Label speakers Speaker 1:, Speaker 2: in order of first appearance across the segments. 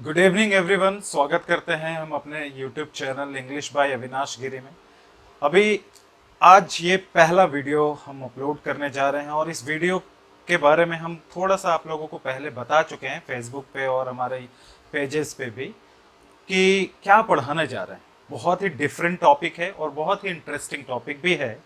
Speaker 1: Good evening everyone. स्वागत करते हैं हम अपने YouTube channel English by Avinash Giri में। अभी आज ये पहला वीडियो हम अपलोड करने जा रहे हैं और इस वीडियो के बारे में हम थोड़ा सा आप लोगों को पहले बता चुके हैं फेसबुक पे और हमारे पेजेस पे भी कि क्या पढ़ाने जा रहे हैं। बहुत ही डिफरेंट टॉपिक है और बहुत ही इंटरेस्टिंग टॉपिक भी है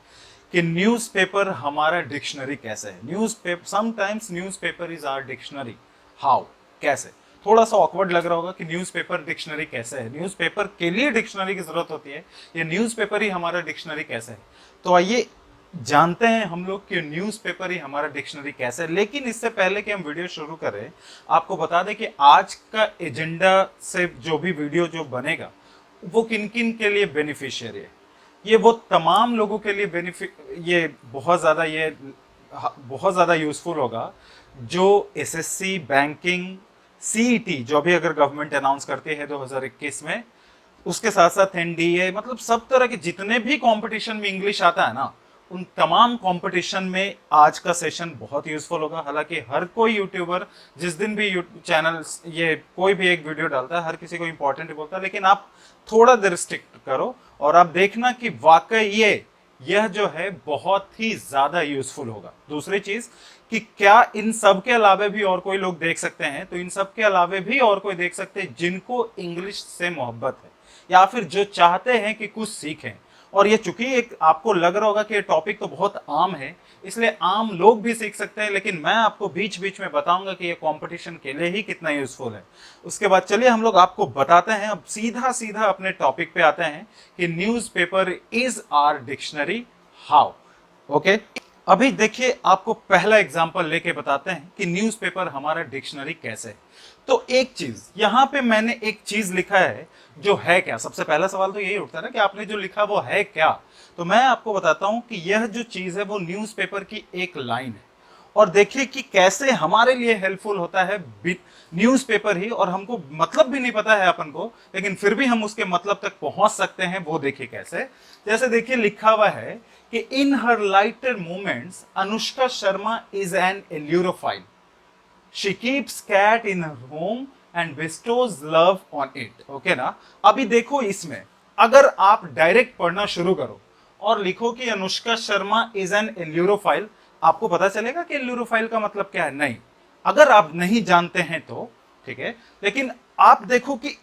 Speaker 1: कि न्यूज़पेपर हमारा डिक्शनरी कैसे है। Newspaper sometimes newspaper is our dictionary. How, कैसे? थोड़ा सा ऑकवर्ड लग रहा होगा कि न्यूज़पेपर डिक्शनरी कैसे है, न्यूज़पेपर के लिए डिक्शनरी की जरूरत होती है, ये न्यूज़पेपर ही हमारा डिक्शनरी कैसे है। तो आइए जानते हैं हम लोग कि न्यूज़पेपर ही हमारा डिक्शनरी कैसे है। लेकिन इससे पहले कि हम वीडियो शुरू करें, आपको बता दें कि आज का एजेंडा से जो भी वीडियो जो बनेगा वो किन किन के लिए बेनिफिशियरी है। ये वो तमाम लोगों के लिए ये बहुत ज़्यादा यूजफुल होगा जो एसएससी, बैंकिंग, सीईटी जो भी अगर गवर्नमेंट अनाउंस करती है 2021 में, उसके साथ साथ एनडीए, मतलब सब तरह के जितने भी कंपटीशन में इंग्लिश आता है ना, उन तमाम कंपटीशन में आज का सेशन बहुत यूजफुल होगा। हालांकि हर कोई यूट्यूबर जिस दिन भी चैनल ये कोई भी एक वीडियो डालता है, हर किसी को इंपॉर्टेंट बोलता है, लेकिन आप थोड़ा देर स्टिक करो और आप देखना कि वाकई यह जो है बहुत ही ज्यादा यूजफुल होगा। दूसरी चीज कि क्या इन सब के अलावे भी और कोई लोग देख सकते हैं, तो इन सब के अलावे भी और कोई देख सकते हैं जिनको इंग्लिश से मोहब्बत है या फिर जो चाहते हैं कि कुछ सीखें। और ये चूंकि एक आपको लग रहा होगा कि ये टॉपिक तो बहुत आम है, इसलिए आम लोग भी सीख सकते हैं, लेकिन मैं आपको बीच बीच में बताऊंगा कि ये कंपटीशन के लिए ही कितना यूजफुल है। उसके बाद चलिए हम लोग आपको बताते हैं। अब सीधा सीधा अपने टॉपिक पे आते हैं कि newspaper is our dictionary how. Okay, अभी देखिए आपको पहला एग्जांपल लेके बताते हैं कि न्यूज़पेपर हमारा डिक्शनरी कैसे है। तो एक चीज यहां पे मैंने एक चीज लिखा है जो है क्या। सबसे पहला सवाल तो यही उठता है ना कि आपने जो लिखा वो है क्या। तो मैं आपको बताता हूं कि यह जो चीज है वो न्यूज़पेपर की एक लाइन है और देखिए कि कैसे हमारे लिए हेल्पफुल होता है न्यूज़पेपर ही। और हमको मतलब भी नहीं पता है अपन को, लेकिन फिर भी हम उसके मतलब तक पहुंच सकते हैं। वो देखिए कैसे। जैसे देखिए लिखा हुआ है कि in her lighter moments Anushka Sharma is an ailurophile. She keeps cat in her home and bestows love on it. Okay ना। अभी देखो इसमें अगर आप डायरेक्ट पढ़ना शुरू करो और लिखो कि Anushka Sharma is an ailurophile, आपको पता चलेगा कि एल्यूरोफाइल का मतलब क्या है? नहीं। अगर आप नहीं जानते हैं तो ठीक है, लेकिन आप देखो कि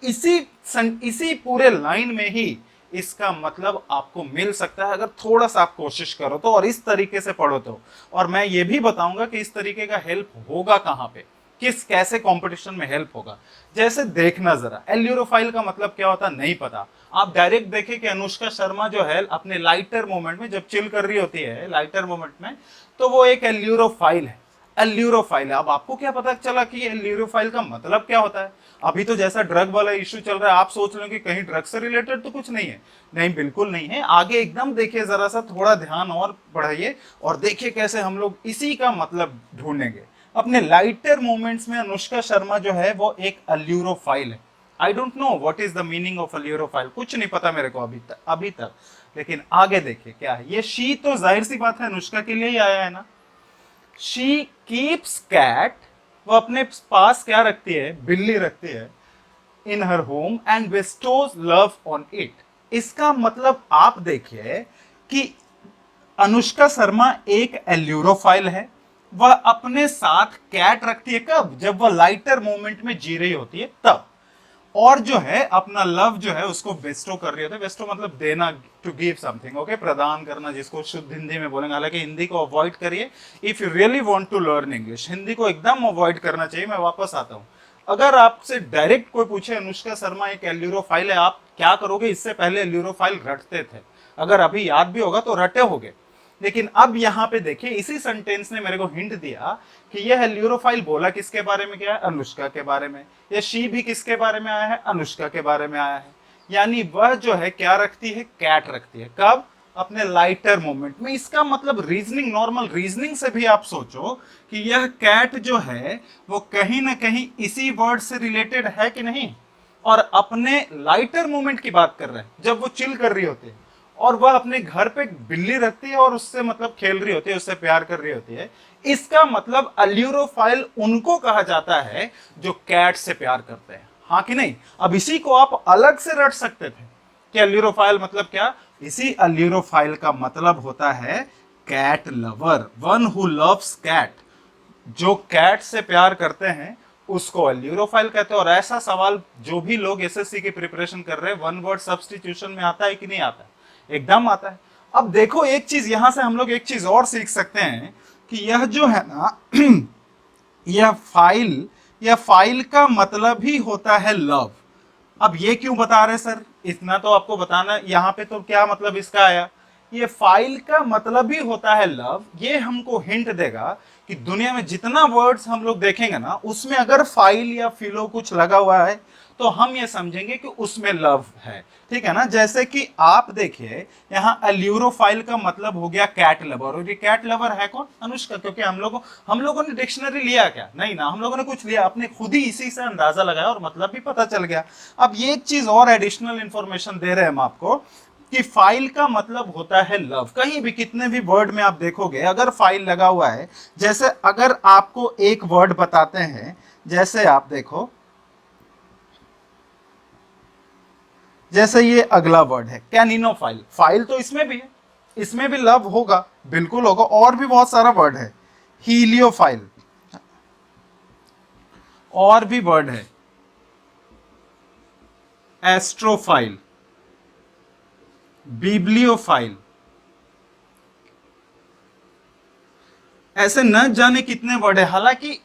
Speaker 1: इसी पूरे लाइन में ही इसका मतलब आपको मिल सकता है अगर थोड़ा सा आप कोशिश करो तो, और इस तरीके से पढ़ो तो। और मैं ये भी बताऊंगा कि इस तरीके का हेल्प होगा कहां पे, किस कैसे कंपटीशन में हेल्प होगा। जैसे देखना जरा, एल्यूरोफाइल का मतलब क्या होता है नहीं पता, आप डायरेक्ट देखें कि अनुष्का शर्मा जो है अपने लाइटर मोमेंट में जब चिल कर रही होती है लाइटर मोमेंट में, तो वो एक एल्यूरोफाइल है। एल्यूरोफाइल है। अब आपको क्या पता चला कि एल्यूरोफाइल का मतलब क्या होता है? अभी तो जैसा ड्रग वाला इश्यू चल रहा है, आप सोच रहे हो कि कहीं ड्रग से रिलेटेड तो कुछ नहीं है। नहीं, बिल्कुल नहीं है। आगे एकदम देखिए, जरा सा थोड़ा ध्यान और बढ़ाइए और देखिए कैसे हम लोग इसी का मतलब ढूंढेंगे। अपने लाइटर मोमेंट्स में अनुष्का शर्मा जो है वो एक एल्यूरोफाइल है। I don't know what is the meaning of ailurophile, कुछ नहीं पता मेरे को अभी तक। लेकिन आगे देखिए क्या है ये। शी तो जाहिर सी बात है अनुष्का के लिए ही आया है ना। शी कीप्स कैट, वो अपने पास क्या रखती है? बिल्ली रखती है। In her home and bestows love on it. इसका मतलब आप देखिए कि अनुष्का शर्मा एक एल्यूरोफाइल है। वह अपने साथ कैट रखती है कब? जब वह लाइटर मोमेंट में जी रही होती है तब। और जो है अपना लव जो है उसको बेस्टो कर रही होती है। बेस्टो मतलब देना, टू गिव समथिंग। ओके, प्रदान करना, जिसको शुद्ध हिंदी में बोलेंगे। हालांकि हिंदी को अवॉइड करिए if you really want to learn English. Hindi को एकदम अवॉइड करना चाहिए। मैं वापस आता हूं। अगर आपसे डायरेक्ट कोई पूछे अनुष्का शर्मा एक एल्यूरोफाइल है, आप क्या करोगे? इससे पहले एल्यूरोफाइल रटते थे, अगर अभी याद भी होगा तो रटे होगे। लेकिन अब यहां पे देखिए इसी सेंटेंस ने मेरे को हिंट दिया कि यह एल्यूरोफाइल बोला किसके बारे में गया है? अनुष्का के बारे में। यह शी भी किसके बारे में आया है? अनुष्का के बारे में आया है। यानी वह जो है क्या रखती है? कैट रखती है। कब? अपने लाइटर मोमेंट में। इसका मतलब रीजनिंग, नॉर्मल रीजनिंग से भी आप सोचो कि यह कैट जो है वो कहीं ना कहीं इसी वर्ड से रिलेटेड है कि नहीं। और अपने लाइटर मोमेंट की बात कर रहे हैं, जब वो चिल कर रही होती है और वह अपने घर पे बिल्ली रखती है और उससे मतलब खेल रही होती है, उससे प्यार कर रही होती है। इसका मतलब एल्यूरोफाइल उनको कहा जाता है जो कैट से प्यार करते हैं। हाँ कि नहीं? अब इसी को आप अलग से रट सकते थे कि अल्यूरोफाइल मतलब क्या? इसी अल्यूरोफाइल का मतलब होता है cat lover, one who loves cat. जो कैट से प्यार करते हैं उसको अल्यूरोफाइल कहते हैं। और ऐसा सवाल जो भी लोग एसएससी की प्रिपरेशन कर रहे हैं, वन वर्ड सब्स्टिट्यूशन में आता है कि नहीं आता है? एकदम आता है। अब देखो एक चीज यहां से हम लोग एक चीज और सीख सकते हैं कि यह जो है ना यह फाइल का मतलब ही होता है लव। अब ये क्यों बता रहे सर? इतना तो आपको बताना, यहाँ पे तो क्या मतलब इसका आया? ये फाइल का मतलब ही होता है लव। ये हमको हिंट देगा कि दुनिया में जितना वर्ड्स हम लोग देखेंगे ना, उसमें अगर फाइल या फिलो कुछ लगा हुआ है तो हम ये समझेंगे कि उसमें लव है। ठीक है ना? जैसे कि आप देखिए यहाँ अल्यूरोफाइल का मतलब हो गया कैट लवर। और ये कैट लवर है कौन? अनुष्का। क्योंकि हम लोगों ने डिक्शनरी लिया क्या? नहीं ना, हम लोगों ने कुछ लिया, अपने खुद ही इसी से अंदाजा लगाया और मतलब भी पता चल गया। अब ये एक चीज और एडिशनल इंफॉर्मेशन दे रहे हैं हम आपको कि फाइल का मतलब होता है लव। कहीं भी कितने भी वर्ड में आप देखोगे अगर फाइल लगा हुआ है, जैसे अगर आपको एक वर्ड बताते हैं, जैसे आप देखो, जैसे ये अगला वर्ड है कैनिनोफाइल। फाइल तो इसमें भी है, इसमें भी लव होगा, बिल्कुल होगा। और भी बहुत सारा वर्ड है, हीलियोफाइल, और भी वर्ड है एस्ट्रोफाइल, बिब्लियोफाइल, ऐसे न जाने कितने वर्ड है। हालांकि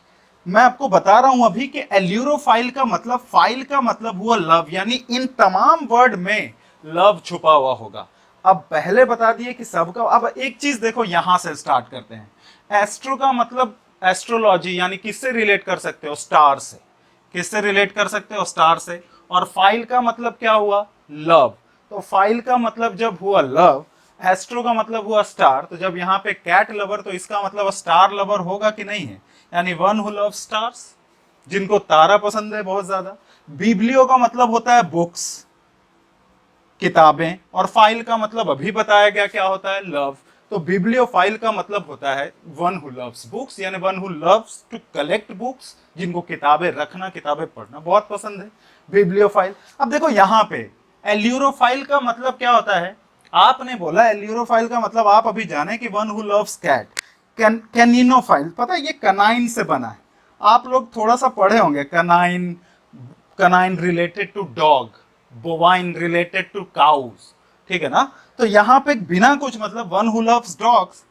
Speaker 1: मैं आपको बता रहा हूं अभी कि एल्यूरोफाइल का मतलब, फाइल का मतलब हुआ लव, यानी इन तमाम वर्ड में लव छुपा हुआ होगा। अब पहले बता दिए कि सबका। अब एक चीज देखो, यहां से स्टार्ट करते हैं। एस्ट्रो का मतलब एस्ट्रोलॉजी, यानी किससे रिलेट कर सकते हो? स्टार से। किससे रिलेट कर सकते हो? स्टार से। और फाइल का मतलब क्या हुआ? लव। तो फाइल का मतलब जब हुआ लव, एस्ट्रो का मतलब हुआ स्टार, तो जब यहाँ पे कैट लवर तो इसका मतलब स्टार लवर होगा कि नहीं है? यानी वन हु लव स्टार्स, जिनको तारा पसंद है बहुत ज्यादा। बिब्लियो का मतलब होता है बुक्स, किताबें। और फाइल का मतलब अभी बताया गया क्या होता है? लव। तो बिब्लियोफाइल का मतलब होता है वन हु लव्स बुक्स, यानी one who loves to collect books, जिनको किताबें रखना, किताबें पढ़ना बहुत पसंद है, बिब्लियोफाइल। अब देखो यहाँ पे एल्यूरोफाइल का मतलब क्या होता है? आपने बोला एल्यूरोफाइल का मतलब आप अभी जाने कि वन हु लव्स कैट। कैनिनोफाइल, पता है ये कनाइन से बना है। आप लोग थोड़ा सा पढ़े होंगे, canine, canine related to dog, bovine related to cows. ठीक है ना? तो यहाँ पे बिना कुछ मतलब वन हु लव्स डॉग्स,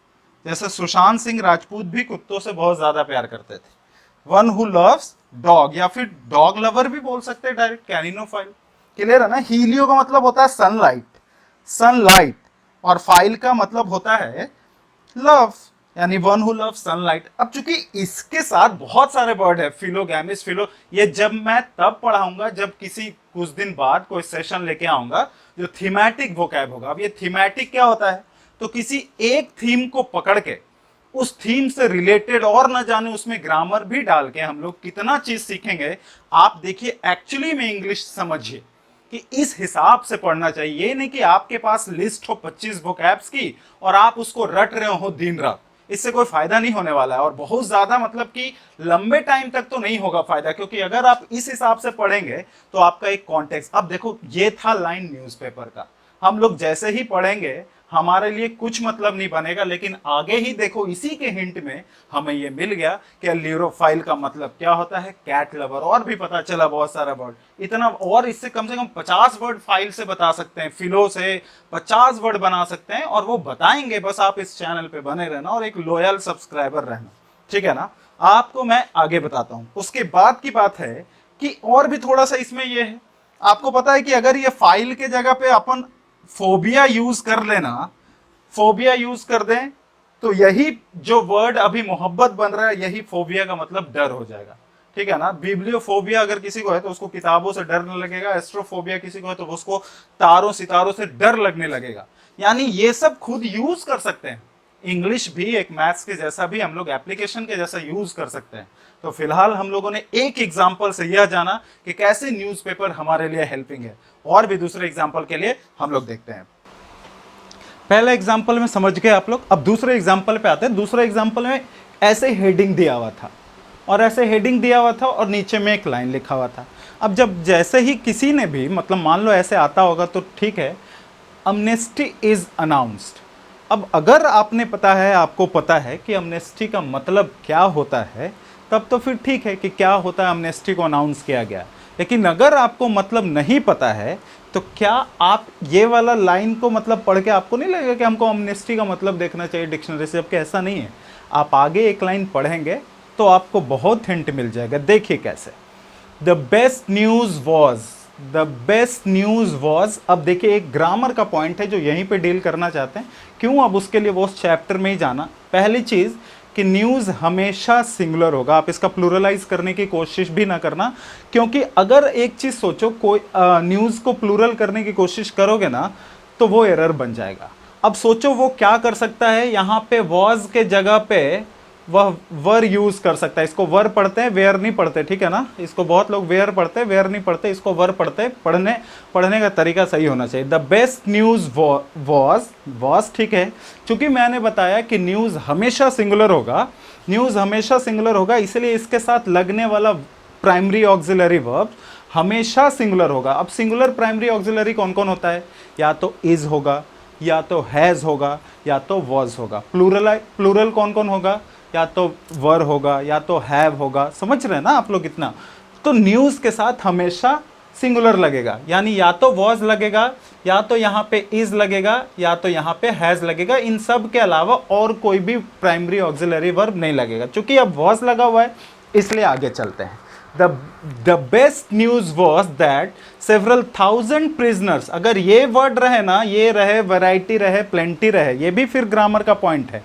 Speaker 1: जैसे सुशांत सिंह राजपूत भी कुत्तों से बहुत ज्यादा प्यार करते थे। वन हु लव्स डॉग, या फिर डॉग लवर भी बोल सकते हैं डायरेक्ट, कैनिनोफाइल। क्लियर है ना? हीलियो का मतलब होता है सनलाइट, सनलाइट। और फाइल का मतलब होता है लव, यानी वन हु लव सनलाइट। अब चूंकि इसके साथ बहुत सारे वर्ड है, फिलोगैमिस, फिलो, ये जब मैं तब पढ़ाऊंगा जब किसी कुछ दिन बाद कोई सेशन लेके आऊंगा जो थीमेटिक वोकैब होगा। अब ये थीमेटिक क्या होता है? तो किसी एक थीम को पकड़ के उस थीम से रिलेटेड और न जाने उसमें ग्रामर भी डाल के हम लोग कितना चीज सीखेंगे। आप देखिए, एक्चुअली में इंग्लिश समझिए कि इस हिसाब से पढ़ना चाहिए। ये नहीं कि आपके पास लिस्ट हो 25 वोकैब्स की और आप उसको रट रहे हो दिन रात, इससे कोई फायदा नहीं होने वाला है। और बहुत ज्यादा मतलब कि लंबे टाइम तक तो नहीं होगा फायदा, क्योंकि अगर आप इस हिसाब से पढ़ेंगे तो आपका एक कॉन्टेक्स्ट। अब देखो ये था लाइन न्यूज़पेपर का, हम लोग जैसे ही पढ़ेंगे हमारे लिए कुछ मतलब नहीं बनेगा, लेकिन आगे ही देखो इसी के हिंट में हमें ये मिल गया कि ल्यूरोफाइल का मतलब क्या होता है, कैट लवर। और भी पता चला बहुत सारा वर्ड, इतना। और इससे कम से कम 50 वर्ड फाइल से बता सकते हैं, फिलो से 50 वर्ड बना सकते हैं, और वो बताएंगे। बस आप इस चैनल पे बने रहना और एक लॉयल सब्सक्राइबर रहना, ठीक है ना? आपको मैं आगे बताता हूं। उसके बाद की बात है कि और भी थोड़ा सा इसमें ये है, आपको पता है कि अगर ये फाइल के जगह पे अपन फोबिया यूज कर लेना, फोबिया यूज कर दें, तो यही जो वर्ड अभी मोहब्बत बन रहा है, यही फोबिया का मतलब डर हो जाएगा। ठीक है ना? बिब्लियोफोबिया अगर किसी को है तो उसको किताबों से डर नहीं लगेगा, एस्ट्रोफोबिया किसी को है तो उसको तारों सितारों से डर लगने लगेगा। यानी ये सब खुद यूज कर सकते हैं। इंग्लिश भी एक मैथ्स के जैसा भी हम लोग एप्लीकेशन के जैसा यूज कर सकते हैं। तो फिलहाल हम लोगों ने एक एग्जाम्पल से यह जाना कि कैसे न्यूज़पेपर हमारे लिए हेल्पिंग है। और भी दूसरे एग्जाम्पल के लिए हम लोग देखते हैं। पहले एग्जाम्पल में समझ गए आप लोग, अब दूसरे एग्जाम्पल पे आते हैं। दूसरे एग्जाम्पल में ऐसे हेडिंग दिया हुआ था, और ऐसे हेडिंग दिया हुआ था और नीचे में एक लाइन लिखा हुआ था। अब जब जैसे ही किसी ने भी मतलब मान लो ऐसे आता होगा तो ठीक है, अमनेस्टी इज अनाउंस्ड। अब अगर आपने पता है, आपको पता है कि अमनेस्टी का मतलब क्या होता है, तब तो फिर ठीक है कि क्या होता है अमनेस्टी को अनाउंस किया गया। लेकिन अगर आपको मतलब नहीं पता है तो क्या आप ये वाला लाइन को मतलब पढ़ के आपको नहीं लगेगा कि हमको अमनेस्टी का मतलब देखना चाहिए डिक्शनरी से, जबकि ऐसा नहीं है। आप आगे एक लाइन पढ़ेंगे तो आपको बहुत हिंट मिल जाएगा। देखिए कैसे, the best news was, the best news was. अब देखिए एक ग्रामर का पॉइंट है जो यहीं पे डील करना चाहते हैं। क्यों? अब उसके लिए वो उस चैप्टर में ही जाना। पहली चीज़ कि न्यूज़ हमेशा सिंगुलर होगा, आप इसका प्लूरलाइज करने की कोशिश भी ना करना, क्योंकि अगर एक चीज़ सोचो, कोई न्यूज़ को प्लूरल करने की कोशिश करोगे ना तो वो एरर बन जाएगा। अब सोचो वो क्या कर सकता है, यहाँ पे वॉज के जगह पे वह वर यूज कर सकता है। इसको वर पढ़ते हैं, वेयर नहीं पढ़ते, ठीक है ना। इसको बहुत लोग वेयर पढ़ते हैं, वेयर नहीं पढ़ते, इसको वर पढ़ते हैं। पढ़ने का तरीका सही होना चाहिए। द बेस्ट न्यूज़ वॉज, ठीक है। चूंकि मैंने बताया कि न्यूज़ हमेशा सिंगुलर होगा, न्यूज़ हमेशा सिंगुलर होगा, इसलिए इसके साथ लगने वाला प्राइमरी ऑक्सिलरी वर्ब हमेशा सिंगुलर होगा। अब सिंगुलर प्राइमरी ऑक्सिलरी कौन कौन होता है? या तो इज होगा, या तो हैज़ होगा, या तो वॉज होगा। प्लूरल कौन कौन होगा? या तो वर होगा, या तो हैव होगा। समझ रहे हैं ना आप लोग इतना? तो न्यूज़ के साथ हमेशा सिंगुलर लगेगा, यानी या तो वॉज लगेगा, या तो यहाँ पे इज लगेगा, या तो यहाँ पे हैज़ लगेगा। इन सब के अलावा और कोई भी प्राइमरी ऑक्सिलरी वर्ब नहीं लगेगा। चूंकि अब वॉज लगा हुआ है इसलिए आगे चलते हैं। The best news was that several thousand prisoners, अगर ये वर्ड रहे ना, ये रहे, वैरायटी रहे, प्लेंटी रहे, ये भी फिर ग्रामर का पॉइंट है,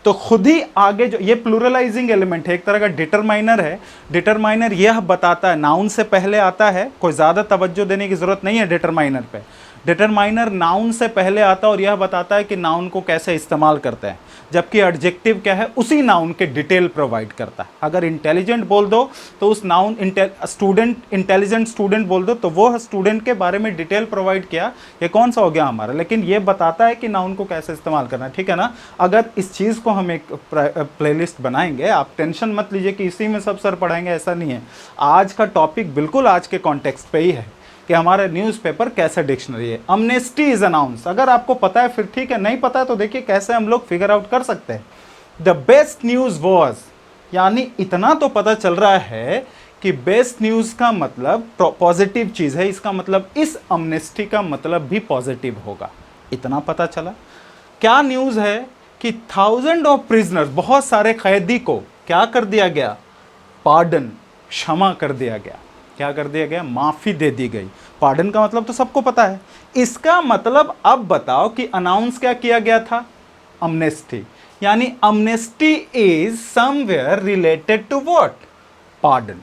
Speaker 1: तो खुद ही आगे जो ये प्लूरलाइजिंग एलिमेंट है, एक तरह का डिटरमाइनर है। डिटरमाइनर यह बताता है, नाउन से पहले आता है, कोई ज़्यादा तवज्जो देने की ज़रूरत नहीं है डिटरमाइनर पे। डिटरमाइनर नाउन से पहले आता है और यह बताता है कि नाउन को कैसे इस्तेमाल करते हैं, जबकि एडजेक्टिव क्या है, उसी नाउन के डिटेल प्रोवाइड करता है। अगर इंटेलिजेंट बोल दो तो उस नाउन, इंटेलिजेंट स्टूडेंट बोल दो तो वो स्टूडेंट के बारे में डिटेल प्रोवाइड किया। ये कौन सा हो गया हमारा? लेकिन ये बताता है कि नाउन को कैसे इस्तेमाल करना है, ठीक है ना। अगर इस चीज़ को हम एक प्लेलिस्ट बनाएंगे, आप टेंशन मत लीजिए कि इसी में सब सर पढ़ाएंगे, ऐसा नहीं है। आज का टॉपिक बिल्कुल आज के कॉन्टेक्स्ट पे ही है कि हमारा न्यूज़पेपर कैसे डिक्शनरी है। अमनेस्टी इज अनाउंस, अगर आपको पता है फिर ठीक है, नहीं पता है तो देखिए कैसे हम लोग फिगर आउट कर सकते हैं। द बेस्ट न्यूज़ वॉज, यानी इतना तो पता चल रहा है कि बेस्ट न्यूज़ का मतलब पॉजिटिव चीज़ है, इसका मतलब इस अमनेस्टी का मतलब भी पॉजिटिव होगा, इतना पता चला। क्या न्यूज़ है कि 1000 ऑफ प्रिजनर्स, बहुत सारे कैदी को क्या कर दिया गया? पार्डन, क्षमा कर दिया गया। क्या कर दिया गया? माफ़ी दे दी गई। पार्डन का मतलब तो सबको पता है। इसका मतलब अब बताओ कि अनाउंस क्या किया गया था? अमनेस्टी, यानी amnesty is somewhere related to what? Pardon.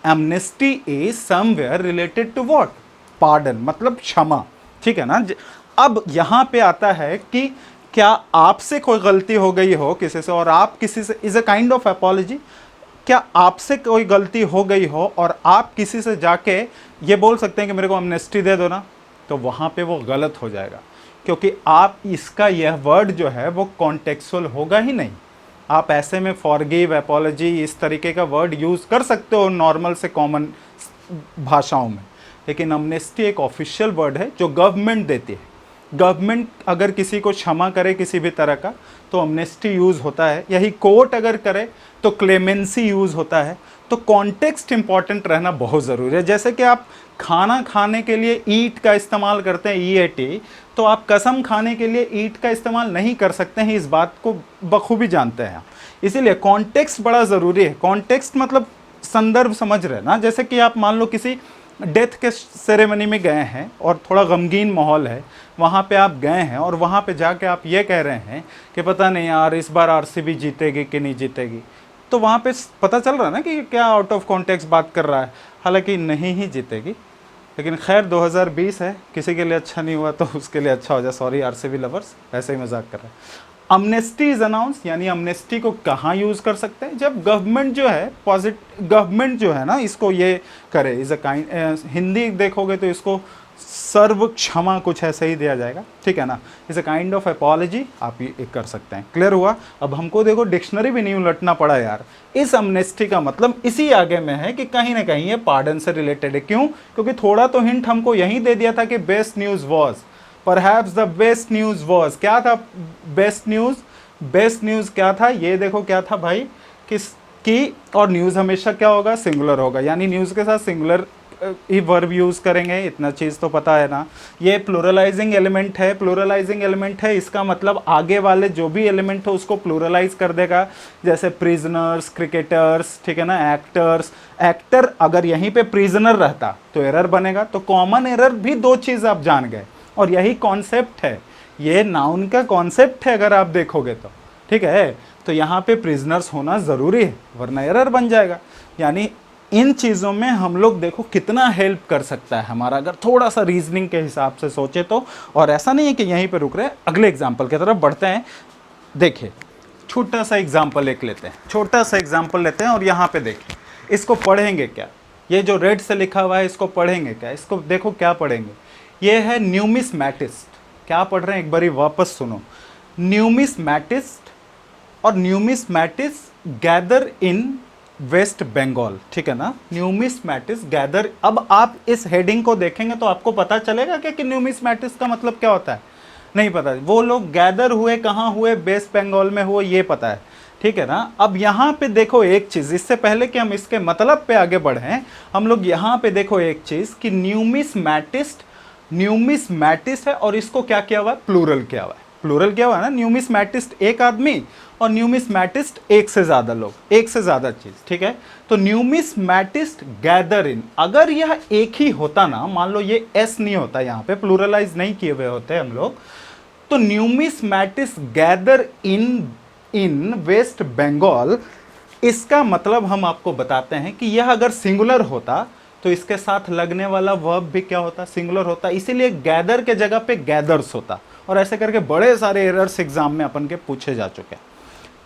Speaker 1: Amnesty is somewhere related to what? Pardon, मतलब क्षमा, ठीक है ना। अब यहां पे आता है कि क्या आपसे कोई गलती हो गई हो किसी से, और आप किसी से, is a kind of apology. क्या आपसे कोई गलती हो गई हो और आप किसी से जाके ये बोल सकते हैं कि मेरे को अमनेस्टी दे दो ना, तो वहाँ पे वो गलत हो जाएगा, क्योंकि आप इसका यह वर्ड जो है वो कॉन्टेक्सुअल होगा ही नहीं। आप ऐसे में फॉरगिव, अपॉलजी, इस तरीके का वर्ड यूज़ कर सकते हो नॉर्मल से कॉमन भाषाओं में, लेकिन अमनेस्टी एक ऑफिशियल वर्ड है जो गवर्नमेंट देती है। गवर्नमेंट अगर किसी को क्षमा करे किसी भी तरह का तो अमनेस्टी यूज़ होता है। यही कोर्ट अगर करे तो क्लेमेंसी यूज़ होता है। तो कॉन्टेक्स्ट इंपॉर्टेंट रहना बहुत ज़रूरी है। जैसे कि आप खाना खाने के लिए ईट का इस्तेमाल करते हैं, EAT, तो आप कसम खाने के लिए ईट का इस्तेमाल नहीं कर सकते हैं, इस बात को बखूबी जानते हैं आप। इसीलिए कॉन्टेक्स्ट बड़ा ज़रूरी है। कॉन्टेक्स्ट मतलब संदर्भ, समझ रहे हैं ना। जैसे कि आप मान लो किसी डेथ के सेरेमनी में गए हैं और थोड़ा गमगीन माहौल है, वहाँ पे आप गए हैं और वहाँ पे जाके आप ये कह रहे हैं कि पता नहीं यार इस बार RCB जीतेगी कि नहीं जीतेगी, तो वहाँ पे पता चल रहा है ना कि क्या आउट ऑफ कॉन्टेक्स्ट बात कर रहा है। हालांकि नहीं ही जीतेगी, लेकिन खैर 2020 है, किसी के लिए अच्छा नहीं हुआ तो उसके लिए अच्छा हो जाए। सॉरी RCB लवर्स, ऐसे ही मजाक कर रहे हैं।
Speaker 2: अमनेस्टी इज अनाउंस, यानी अमनेस्टी को कहाँ यूज कर सकते हैं, जब गवर्नमेंट जो है गवर्नमेंट जो है ना इसको ये करे, इज अ काइंड, हिंदी देखोगे तो इसको सर्व क्षमा कुछ ऐसे ही दिया जाएगा, ठीक है ना, is a kind of apology, आप ये कर सकते हैं। क्लियर हुआ? अब हमको देखो डिक्शनरी भी नहीं उलटना पड़ा यार। इस अमनेस्टी का मतलब इसी आगे में है कि कहीं ना कहीं ये पार्डन से रिलेटेड है। क्यों? क्योंकि थोड़ा तो हिंट हमको यही दे दिया था कि best news was, perhaps the best news was, क्या था बेस्ट न्यूज? बेस्ट न्यूज क्या था? ये देखो क्या था भाई, किस की, और न्यूज हमेशा क्या होगा? सिंगुलर होगा, यानी न्यूज के साथ सिंगुलर ही वर्ब यूज करेंगे, इतना चीज तो पता है ना। ये प्लूरलाइजिंग एलिमेंट है, प्लूरलाइजिंग एलिमेंट है, इसका मतलब आगे वाले जो भी एलिमेंट हो उसको प्लूरलाइज कर देगा, जैसे प्रिजनर्स, क्रिकेटर्स, ठीक है ना, एक्टर्स। एक्टर अगर यहीं पे प्रिजनर रहता तो एरर बनेगा, तो कॉमन एरर भी दो चीज आप जान गए, और यही कॉन्सेप्ट है, ये नाउन का कॉन्सेप्ट है अगर आप देखोगे तो, ठीक है। तो यहाँ पे प्रिजनर्स होना जरूरी है वरना एरर बन जाएगा। यानी इन चीज़ों में हम लोग देखो कितना हेल्प कर सकता है हमारा, अगर थोड़ा सा रीजनिंग के हिसाब से सोचे तो। और ऐसा नहीं है कि यहीं पे रुक रहे हैं, अगले एग्जाम्पल की तरफ बढ़ते हैं। देखिए छोटा सा एग्जाम्पल एक लेते हैं, छोटा सा एग्जाम्पल लेते हैं, और यहाँ पे देखिए इसको पढ़ेंगे क्या, ये जो रेड से लिखा हुआ है इसको पढ़ेंगे क्या, इसको देखो क्या पढ़ेंगे, ये है न्यूमिसमैटिस्ट। क्या पढ़ रहे हैं एक बारी वापस सुनो, न्यूमिसमैटिस्ट और न्यूमिसमैटिस्ट गैदर इन वेस्ट बंगाल, ठीक है ना, न्यूमिसमैटिस्ट गैदर। अब आप इस हेडिंग को देखेंगे तो आपको पता चलेगा कि न्यूमिसमैटिस्ट का मतलब क्या होता है, नहीं पता। वो लोग गैदर हुए कहाँ हुए, वेस्ट बंगाल में हुए, ये पता है, ठीक है ना। अब यहाँ पे देखो एक चीज, इससे पहले कि हम इसके मतलब पे आगे बढ़ें, हम लोग यहाँ पे देखो एक चीज कि न्यूमिसमैटिस्ट, न्यूमिसमैटिस्ट है और इसको क्या किया हुआ है, प्लूरल किया हुआ है। प्लूरल क्या हुआ है ना, न्यूमिसमैटिस्ट एक आदमी और न्यूमिसमैटिस्ट एक से ज्यादा लोग, एक से ज्यादा चीज, ठीक है। तो न्यूमिसमैटिस्ट गैदर इन, अगर यह एक ही होता ना, मान लो ये एस नहीं होता, यहाँ पे प्लूरलाइज नहीं किए हुए होते हम लोग, तो न्यूमिसमैटिस्ट गैदर इन वेस्ट बंगाल, इसका मतलब हम आपको बताते हैं कि यह अगर सिंगुलर होता तो इसके साथ लगने वाला वर्ब भी क्या होता, सिंगुलर होता, इसीलिए गैदर के जगह पे गैदर्स होता। और ऐसे करके बड़े सारे एरर्स एग्जाम में अपन के पूछे जा चुके हैं।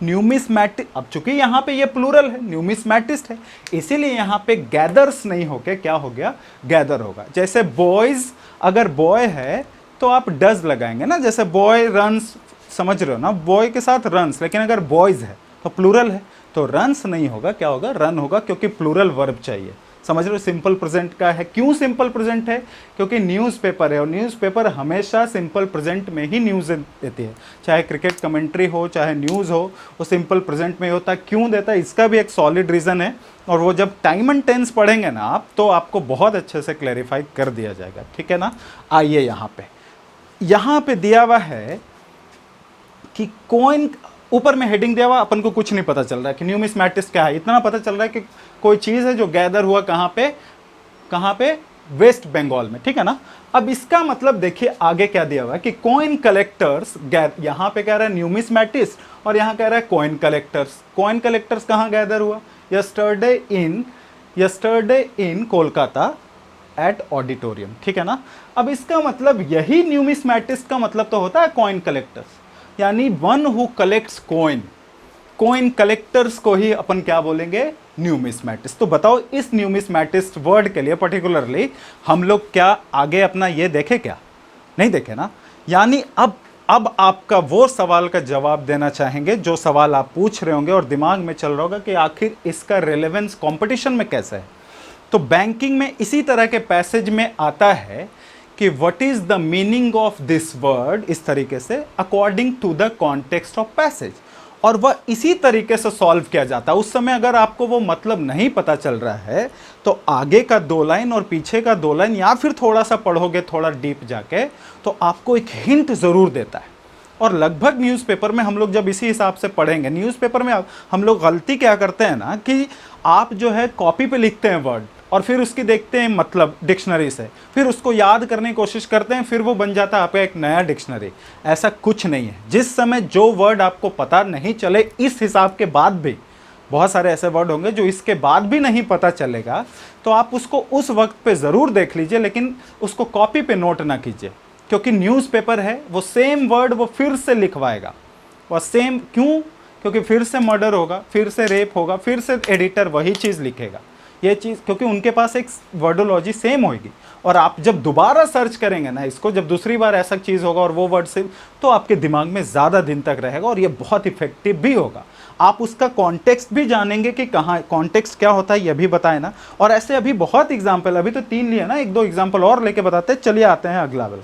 Speaker 2: न्यूमिसमैटिक, अब चूंकि यहाँ पे ये प्लूरल है, न्यूमिसमैटिस्ट है, इसीलिए यहाँ पे गैदर्स नहीं होके क्या हो गया, गैदर होगा। जैसे बॉयज, अगर बॉय है तो आप डज लगाएंगे ना, जैसे बॉय रन्स, समझ रहे हो ना, बॉय के साथ रन्स, लेकिन अगर बॉयज है तो प्लूरल है तो रन्स नहीं होगा, क्या होगा, रन होगा, क्योंकि प्लूरल वर्ब चाहिए। समझ रहे हो, सिंपल प्रेजेंट का है। क्यों सिंपल प्रेजेंट है? क्योंकि न्यूज़पेपर है और न्यूज़पेपर हमेशा सिंपल प्रेजेंट में ही न्यूज़ देती है, चाहे क्रिकेट कमेंट्री हो चाहे न्यूज़ हो, वो सिंपल प्रेजेंट में ही होता है। क्यों देता है इसका भी एक सॉलिड रीज़न है, और वो जब टाइम एंड टेंस पढ़ेंगे ना आप तो आपको बहुत अच्छे से क्लैरिफाई कर दिया जाएगा, ठीक है ना। आइए यहाँ पे दिया हुआ है कि कॉइन, ऊपर में हेडिंग दिया हुआ, अपन को कुछ नहीं पता चल रहा है कि न्यूमिसमैटिस्ट क्या है, इतना पता चल रहा है कि कोई चीज़ है जो गैदर हुआ कहाँ पे, वेस्ट बंगाल में, ठीक है ना। अब इसका मतलब देखिए आगे क्या दिया हुआ है कि कॉइन कलेक्टर्स, यहाँ पे कह रहा है न्यूमिसमैटिस्ट और यहाँ कह रहा है कॉइन कलेक्टर्स। कॉइन कलेक्टर्स कहाँ गैदर हुआ, yesterday in Kolkata at auditorium, ठीक है ना। अब इसका मतलब यही न्यूमिसमैटिस्ट का मतलब तो होता है कॉइन कलेक्टर्स, यानी one who collects coin, coin collectors को ही अपन क्या बोलेंगे, न्यूमिसमैटिस्ट। तो बताओ इस न्यूमिसमैटिस्ट वर्ड के लिए पर्टिकुलरली हम लोग क्या आगे अपना ये देखे, क्या नहीं देखे ना। यानी अब आपका वो सवाल का जवाब देना चाहेंगे जो सवाल आप पूछ रहे होंगे और दिमाग में चल रहा होगा कि आखिर इसका रेलेवेंस कंपटीशन में कैसे है। तो बैंकिंग में इसी तरह के पैसेज में आता है कि what is the meaning of this word, इस तरीके से according to the context of passage, और वह इसी तरीके से सॉल्व किया जाता है। उस समय अगर आपको वो मतलब नहीं पता चल रहा है तो आगे का 2 लाइन और पीछे का 2 लाइन या फिर थोड़ा सा पढ़ोगे थोड़ा डीप जाके तो आपको एक हिंट जरूर देता है। और लगभग न्यूज़पेपर में हम लोग जब इसी हिसाब से पढ़ेंगे, न्यूज़पेपर में हम लोग गलती क्या करते हैं ना कि आप जो है कॉपी पे लिखते हैं वर्ड और फिर उसकी देखते हैं मतलब डिक्शनरी से, फिर उसको याद करने की कोशिश करते हैं, फिर वो बन जाता है आपका एक नया डिक्शनरी। ऐसा कुछ नहीं है। जिस समय जो वर्ड आपको पता नहीं चले, इस हिसाब के बाद भी बहुत सारे ऐसे वर्ड होंगे जो इसके बाद भी नहीं पता चलेगा, तो आप उसको उस वक्त पे ज़रूर देख लीजिए, लेकिन उसको कॉपी पे नोट ना कीजिए, क्योंकि न्यूज़पेपर है, वो सेम वर्ड वो फिर से लिखवाएगा, और सेम क्यों, क्योंकि फिर से मर्डर होगा, फिर से रेप होगा, फिर से एडिटर वही चीज़ लिखेगा। ये चीज़ क्योंकि उनके पास एक वर्डोलॉजी सेम होगी, और आप जब दोबारा सर्च करेंगे ना इसको, जब दूसरी बार ऐसा चीज़ होगा और वो वर्ड सेम, तो आपके दिमाग में ज़्यादा दिन तक रहेगा और ये बहुत इफेक्टिव भी होगा। आप उसका कॉन्टेक्स्ट भी जानेंगे कि कहाँ कॉन्टेक्स्ट क्या होता है, ये भी बताए ना। और ऐसे अभी बहुत एग्जाम्पल, अभी तो 3 लिए ना, 1-2 एग्जाम्पल और लेके बताते हैं। चलिए आते हैं अगला वाला।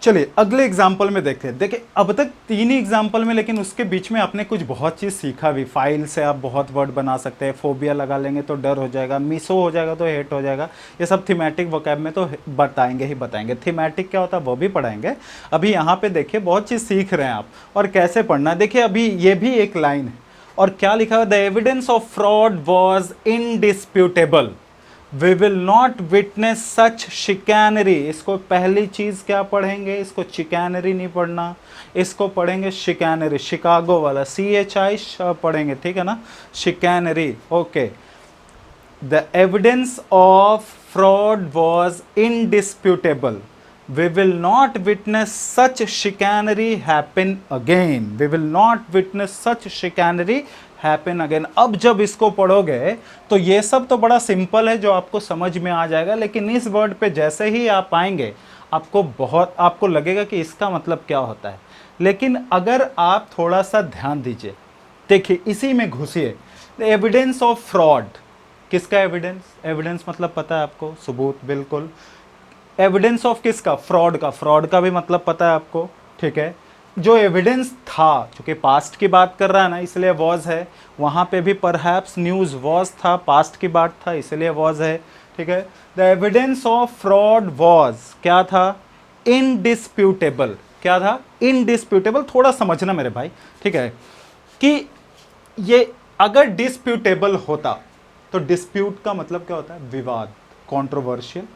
Speaker 2: चलिए अगले एग्जाम्पल में देखते हैं। देखिए अब तक 3 ही एग्जाम्पल में, लेकिन उसके बीच में आपने कुछ बहुत चीज़ सीखा भी। फाइल से आप बहुत वर्ड बना सकते हैं, फोबिया लगा लेंगे तो डर हो जाएगा, मिसो हो जाएगा तो हेट हो जाएगा। ये सब थीमेटिक वोकैब में तो बताएंगे ही बताएंगे। थीमेटिक क्या होता है वो भी पढ़ाएंगे। अभी यहाँ पे देखिए बहुत चीज़ सीख रहे हैं आप, और कैसे पढ़ना है। देखिए अभी ये भी एक लाइन है, और क्या लिखा है, the evidence of fraud was indisputable, we will not witness such chicanery. इसको पहली चीज़ क्या पढ़ेंगे, इसको चिकैनरी नहीं पढ़ना, इसको पढ़ेंगे शिकैनरी, शिकागो वाला CHI पढ़ेंगे, ठीक है ना, chicanery. Okay, the evidence of fraud was indisputable, we will not witness such chicanery happen again, we will not witness such chicanery happen again। अब जब इसको पढ़ोगे तो ये सब तो बड़ा सिंपल है जो आपको समझ में आ जाएगा, लेकिन इस वर्ड पे जैसे ही आप आएंगे आपको लगेगा कि इसका मतलब क्या होता है। लेकिन अगर आप थोड़ा सा ध्यान दीजिए, देखिए इसी में घुसिए। द एविडेंस ऑफ फ्रॉड, किसका एविडेंस, एविडेंस मतलब पता है आपको, सबूत, बिल्कुल। एविडेंस ऑफ किसका, फ्रॉड का, फ्रॉड का भी मतलब पता है आपको, ठीक है। जो एविडेंस था, चूंकि पास्ट की बात कर रहा है ना इसलिए वॉज है, वहाँ पे भी परहैप्स न्यूज़ वॉज था, पास्ट की बात था इसलिए वॉज है, ठीक है। The evidence of fraud was क्या था, इनडिस्प्यूटेबल। क्या था, इनडिस्प्यूटेबल। थोड़ा समझना मेरे भाई, ठीक है, कि ये अगर डिस्प्यूटेबल होता तो डिस्प्यूट का मतलब क्या होता है, विवाद, कंट्रोवर्शियल।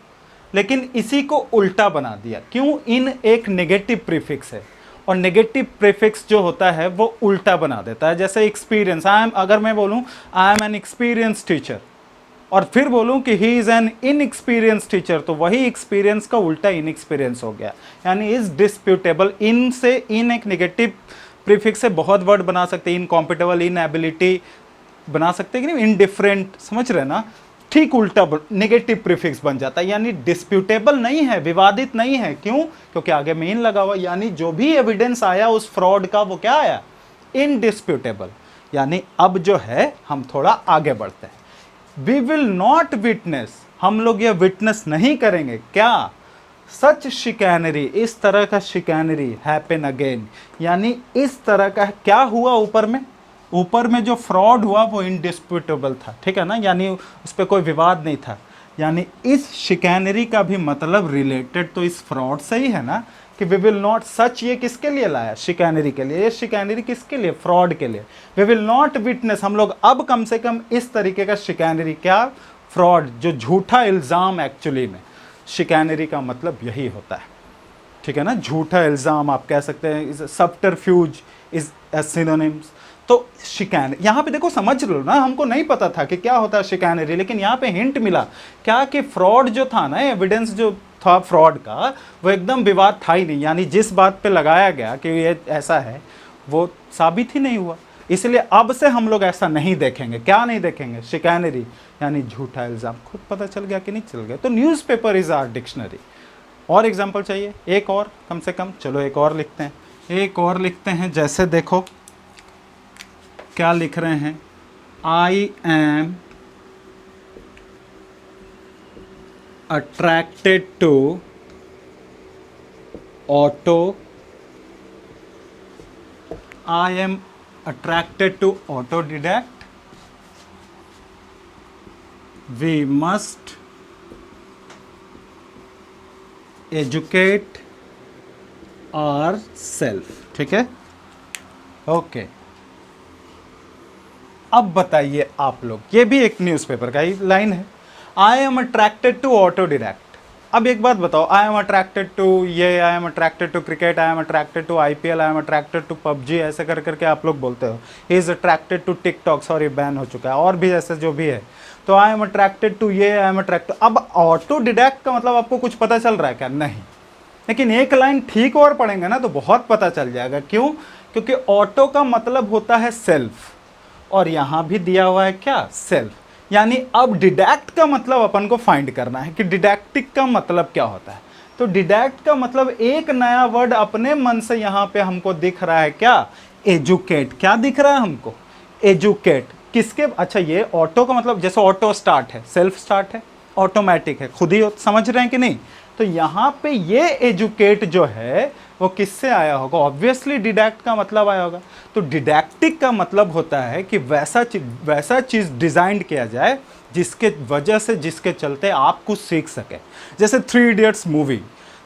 Speaker 2: लेकिन इसी को उल्टा बना दिया, क्यों, इन एक नेगेटिव प्रीफिक्स है, और नेगेटिव प्रीफिक्स जो होता है वो उल्टा बना देता है। जैसे एक्सपीरियंस, अगर मैं बोलूं I am an experience teacher, और फिर बोलूं कि he is an inexperience teacher, तो वही एक्सपीरियंस का उल्टा इनएक्सपीरियंस हो गया, यानी इज डिस्प्यूटेबल। इन से, इन एक नेगेटिव प्रीफिक्स से बहुत वर्ड बना सकते हैं, इनकॉम्पिटेबल, इनएबिलिटी बना सकते हैं कि नहीं, इनडिफरेंट, समझ रहे ना, ठीक उल्टा नेगेटिव प्रीफिक्स बन जाता है, यानी डिस्प्यूटेबल नहीं है, विवादित नहीं है। क्यों, क्योंकि आगे में इन लगा हुआ, यानी जो भी एविडेंस आया उस फ्रॉड का वो क्या आया, इनडिस्प्यूटेबल। यानी अब जो है हम थोड़ा आगे बढ़ते हैं। वी विल नॉट विटनेस, हम लोग ये विटनेस नहीं करेंगे, क्या, सच शिकैनरी, इस तरह का शिकैनरी, हैपन अगेन, यानी इस तरह का क्या हुआ, ऊपर में जो फ्रॉड हुआ वो इनडिस्प्यूटेबल था, ठीक है ना, यानी उस पर कोई विवाद नहीं था। यानी इस शिकैनरी का भी मतलब रिलेटेड तो इस फ्रॉड से ही है ना, कि वी विल नॉट, सच ये किसके लिए लाया, शिकैनरी के लिए। ये शिकैनरी किसके लिए, फ्रॉड के लिए। वी विल नॉट विटनेस, हम लोग अब कम से कम इस तरीके का शिकैनरी, क्या, फ्रॉड, जो झूठा इल्ज़ाम, एक्चुअली में शिकैनरी का मतलब यही होता है, ठीक है ना, झूठा इल्ज़ाम आप कह सकते हैं, सब्टरफ्यूज इज सिनोनिम्स। तो शिकैन, यहाँ पे देखो समझ लो ना, हमको नहीं पता था कि क्या होता है शिकैनरी, लेकिन यहाँ पे हिंट मिला क्या, कि फ्रॉड जो था ना, एविडेंस जो था फ्रॉड का, वो एकदम विवाद था ही नहीं, यानी जिस बात पे लगाया गया कि ये ऐसा है वो साबित ही नहीं हुआ। इसलिए अब से हम लोग ऐसा नहीं देखेंगे, क्या नहीं देखेंगे, शिकैनरी यानी झूठा इल्ज़ाम। खुद पता चल गया कि नहीं चल गया, तो न्यूज़पेपर इज़ आवर डिक्शनरी। और एग्जाम्पल चाहिए, एक और कम से कम, चलो एक और लिखते हैं, एक और लिखते हैं। जैसे देखो क्या लिख रहे हैं, I am attracted to auto, I am attracted to autodidact, we must educate ourselves, ठीक है, ओके। अब बताइए आप लोग, ये भी एक न्यूज़पेपर का ही लाइन है, I am attracted to autodidact. अब एक बात बताओ, आई एम अट्रैक्टेड टू ये, I am attracted to cricket, I am attracted to IPL, I am attracted to PUBG, ऐसे कर करके आप लोग बोलते हो। He is attracted to TikTok, sorry ban हो चुका है, और भी ऐसे जो भी है। तो आई एम अट्रैक्टेड टू ये, आई एम अट्रैक्टेड। अब ऑटोडिडैक्ट का मतलब आपको कुछ पता चल रहा है क्या, नहीं, लेकिन एक लाइन ठीक और पढ़ेंगे ना तो बहुत पता चल जाएगा। क्यों, क्योंकि ऑटो का मतलब होता है सेल्फ, और यहां भी दिया हुआ है क्या, सेल्फ। यानी अब डिडैक्ट का मतलब अपन को फाइंड करना है कि डिडैक्टिक का मतलब क्या होता है। तो डिडैक्ट का मतलब एक नया वर्ड अपने मन से यहां पे हमको दिख रहा है क्या, एजुकेट। क्या दिख रहा है हमको, एजुकेट। किसके, अच्छा ये ऑटो का मतलब जैसे ऑटो स्टार्ट है, सेल्फ स्टार्ट है, ऑटोमेटिक है, खुद ही समझ रहे हैं कि नहीं। तो यहाँ पे ये एजुकेट जो है वो किससे आया होगा, ऑब्वियसली डिडैक्ट का मतलब आया होगा। तो डिडैक्टिक का मतलब होता है कि वैसा चीज़ डिज़ाइन किया जाए जिसके वजह से, जिसके चलते आप कुछ सीख सके। जैसे 3 इडियट्स मूवी,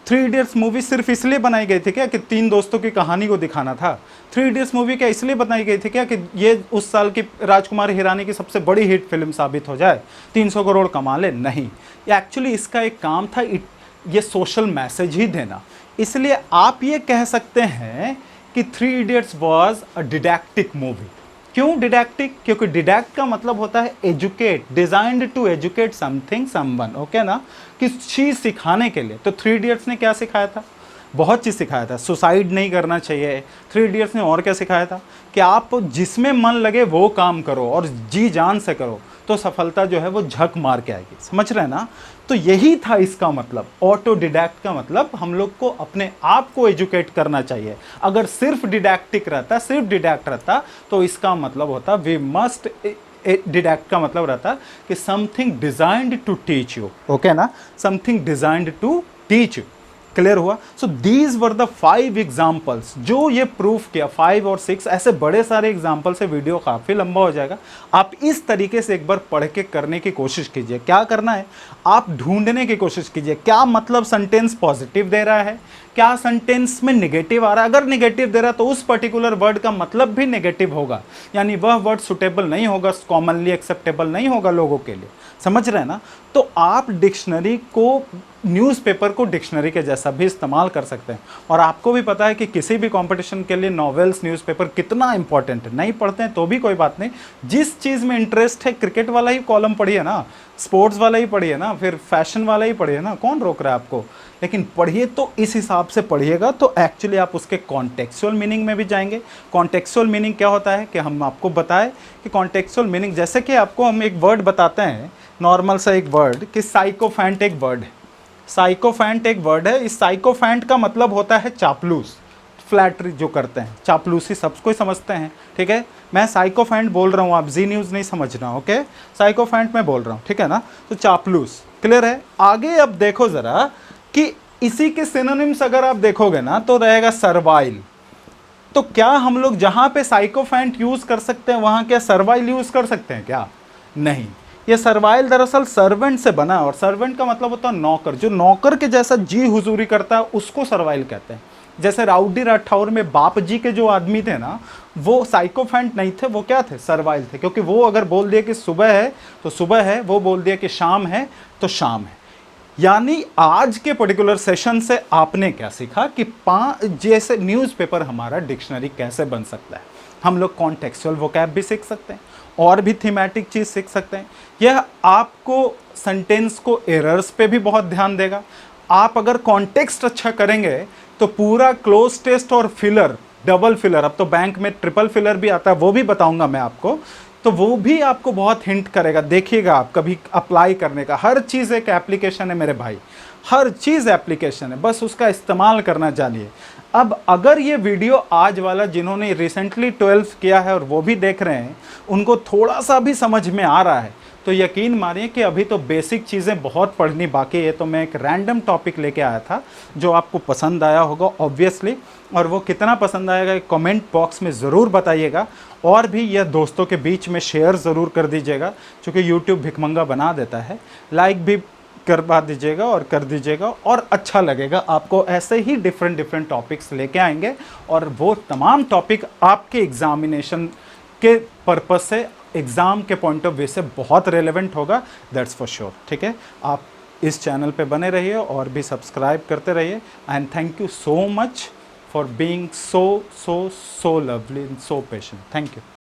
Speaker 2: 3 इडियट्स मूवी सिर्फ इसलिए बनाई गई थी क्या कि 3 दोस्तों की कहानी को दिखाना था। 3 इडियट्स मूवी क्या इसलिए बनाई गई थी क्या कि ये उस साल की राजकुमार हिरानी की सबसे बड़ी हिट फिल्म साबित हो जाए, 300 करोड़ कमा ले, नहीं। एक्चुअली इसका एक काम था ये सोशल मैसेज ही देना। इसलिए आप ये कह सकते हैं कि 3 idiots was a didactic movie. क्यों डिडैक्टिक, क्योंकि डिडैक्ट का मतलब होता है educate, designed to educate something someone, okay ना, किस चीज़ सिखाने के लिए। तो 3 इडियट्स ने क्या सिखाया था, बहुत चीज़ सिखाया था। सुसाइड नहीं करना चाहिए। 3 इडियट्स ने और क्या सिखाया था कि आप जिसमें मन लगे वो काम करो और जी जान से करो, तो सफलता जो है वो झक मार के आएगी। समझ रहे हैं ना। तो यही था इसका मतलब, ऑटो डिडैक्ट का मतलब हम लोग को अपने आप को एजुकेट करना चाहिए। अगर सिर्फ डिडैक्टिक रहता, सिर्फ डिडैक्ट रहता, तो इसका मतलब होता वी मस्ट, डिडैक्ट का मतलब रहता कि something designed to teach you, okay ना, something designed to teach you. Clear हुआ। So these were the 5 examples जो ये प्रूफ किया, 5 और 6 ऐसे बड़े सारे एग्जाम्पल से वीडियो काफ़ी लंबा हो जाएगा। आप इस तरीके से एक बार पढ़ के करने की कोशिश कीजिए। क्या करना है, आप ढूंढने की कोशिश कीजिए क्या मतलब सेंटेंस पॉजिटिव दे रहा है, क्या सेंटेंस में नेगेटिव आ रहा है। अगर नेगेटिव दे रहा है तो उस पर्टिकुलर वर्ड का मतलब भी नेगेटिव होगा, यानी वह वर्ड सुटेबल नहीं होगा, कॉमनली एक्सेप्टेबल नहीं होगा लोगों के लिए। समझ रहे हैं ना। तो आप डिक्शनरी को, न्यूज़पेपर को डिक्शनरी के जैसा भी इस्तेमाल कर सकते हैं। और आपको भी पता है कि किसी भी कंपटीशन के लिए नॉवेल्स, न्यूज़पेपर कितना इंपॉर्टेंट है। नहीं पढ़ते हैं तो भी कोई बात नहीं, जिस चीज़ में इंटरेस्ट है, क्रिकेट वाला ही कॉलम पढ़िए ना, स्पोर्ट्स वाला ही पढ़िए ना, फिर फैशन वाला ही पढ़िए ना, कौन रोक रहा है आपको। लेकिन पढ़िए तो इस हिसाब से पढ़िएगा, तो एक्चुअली आप उसके कॉन्टेक्चुअल मीनिंग में भी जाएंगे। कॉन्टेक्चुअल मीनिंग क्या होता है कि हम आपको बताएं कि कॉन्टेक्चुअल मीनिंग, जैसे कि आपको हम एक वर्ड बताते हैं, नॉर्मल सा एक वर्ड, कि साइकोफैंट एक वर्ड है। साइकोफैंट एक वर्ड है। इस साइकोफैंट का मतलब होता है चापलूस, फ्लैटरी जो करते हैं, चापलूसी सबको समझते हैं, ठीक है। मैं साइकोफैंट बोल रहा हूँ, आप जी न्यूज़ नहीं समझना, ओके। साइकोफैंट मैं बोल रहा हूँ, ठीक है ना। तो चापलूस क्लियर है। आगे अब देखो ज़रा कि इसी के सिनोनिम्स अगर आप देखोगे ना तो रहेगा सर्वाइल। तो क्या हम लोग जहाँ पे साइकोफैंट यूज़ कर सकते हैं वहाँ क्या सर्वाइल यूज़ कर सकते हैं क्या, नहीं। ये सर्वाइल दरअसल सर्वेंट से बना है, और सर्वेंट का मतलब होता है नौकर, जो नौकर के जैसा जी हुजूरी करता है उसको सर्वाइल कहते हैं। जैसे राउडी राठौर में बाप जी के जो आदमी थे ना, वो साइकोफैंट नहीं थे, वो क्या थे, सर्वाइल थे। क्योंकि वो अगर बोल दिया कि सुबह है तो सुबह है, वो बोल दिया कि शाम है तो शाम है। यानी आज के पर्टिकुलर सेशन से आपने क्या सीखा कि जैसे न्यूज़पेपर हमारा डिक्शनरी कैसे बन सकता है। हम लोग कॉन्टेक्चुअल वोकैब भी सीख सकते हैं और भी थीमेटिक चीज़ सीख सकते हैं। यह आपको सेंटेंस को एरर्स पे भी बहुत ध्यान देगा। आप अगर कॉन्टेक्स्ट अच्छा करेंगे तो पूरा क्लोज टेस्ट और फिलर, डबल फिलर, अब तो बैंक में ट्रिपल फिलर भी आता है, वो भी बताऊंगा मैं आपको, तो वो भी आपको बहुत हिंट करेगा। देखिएगा आप कभी अप्लाई करने का, हर चीज़ एक एप्लीकेशन है मेरे भाई, हर चीज़ एप्लीकेशन है, बस उसका इस्तेमाल करना जानिए। अब अगर ये वीडियो आज वाला जिन्होंने रिसेंटली 12th किया है और वो भी देख रहे हैं, उनको थोड़ा सा भी समझ में आ रहा है, तो यकीन मानिए कि अभी तो बेसिक चीज़ें बहुत पढ़नी बाकी है। तो मैं एक रैंडम टॉपिक लेके आया था जो आपको पसंद आया होगा ऑब्वियसली, और वो कितना पसंद आएगा कमेंट बॉक्स में ज़रूर बताइएगा। और भी यह दोस्तों के बीच में शेयर ज़रूर कर दीजिएगा, क्योंकि यूट्यूब भिखमंगा बना देता है। लाइक भी करवा दीजिएगा और कर दीजिएगा, और अच्छा लगेगा आपको। ऐसे ही डिफरेंट टॉपिक्स लेके आएंगे, और वो तमाम टॉपिक आपके एग्जामिनेशन के पर्पस से, एग्ज़ाम के पॉइंट ऑफ व्यू से बहुत रेलेवेंट होगा, दैट्स फॉर श्योर। ठीक है, आप इस चैनल पे बने रहिए और भी सब्सक्राइब करते रहिए। And thank you so much for being so lovely and so patient. Thank you.